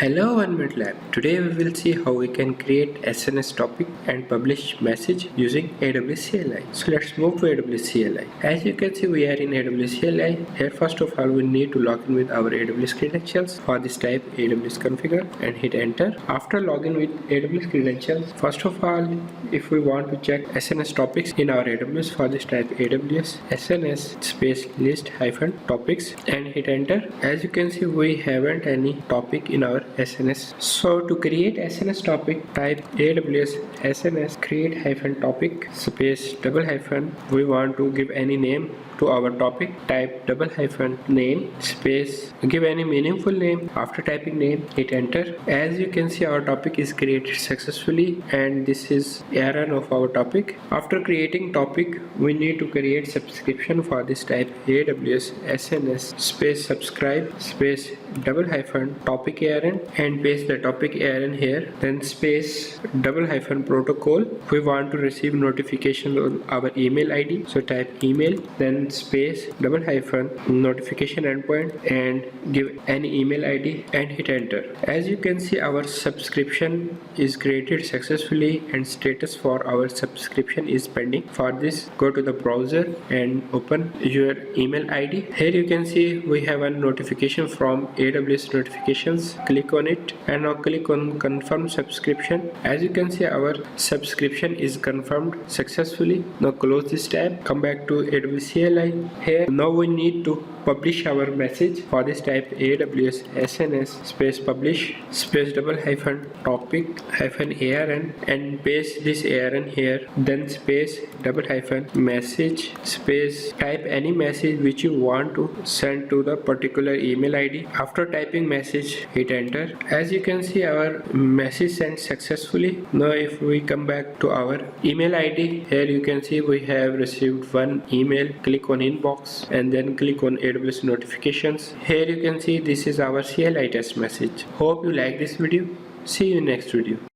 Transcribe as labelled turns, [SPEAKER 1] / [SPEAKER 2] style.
[SPEAKER 1] Hello OneMinuteLab. Today we will see how we can create SNS topic and publish message using AWS CLI. So let's move to AWS CLI. As you can see, we are in AWS CLI. Here first of all we need to log in with our AWS credentials. For this, type AWS configure and hit enter. After login with AWS credentials, first of all if we want to check SNS topics in our AWS, for this type AWS SNS space list hyphen topics and hit enter. As you can see, we haven't any topic in our SNS. So to create SNS topic, type AWS SNS create hyphen topic space double hyphen. We want to give any name to our topic, type double hyphen name space, give any meaningful name. After typing name, hit enter. As you can see, our topic is created successfully and this is URL of our topic. After creating topic, we need to create subscription. For this, type AWS SNS space subscribe space double hyphen topic URL and paste the topic URL here, then space double hyphen protocol. We want to receive notification on our email ID, so type email, then space double hyphen notification endpoint and give any email ID and hit enter. As you can see, our subscription is created successfully and status for our subscription is pending. For this, go to the browser and open your email ID. Here you can see we have a notification from AWS notifications. Click on it and now click on confirm subscription. As you can see, our subscription is confirmed successfully. Now close this tab, come back to AWS CLI. Here now we need to publish our message. For this, type AWS SNS space publish space double hyphen topic hyphen ARN and paste this ARN here, then space double hyphen message space, type any message which you want to send to the particular email ID. After typing message, hit enter. As you can see, our message sent successfully. Now if we come back to our email ID, here you can see we have received one email. Click on inbox and then click on AWS notifications. Here you can see this is our CLI test message. Hope you like this video. See you in next video.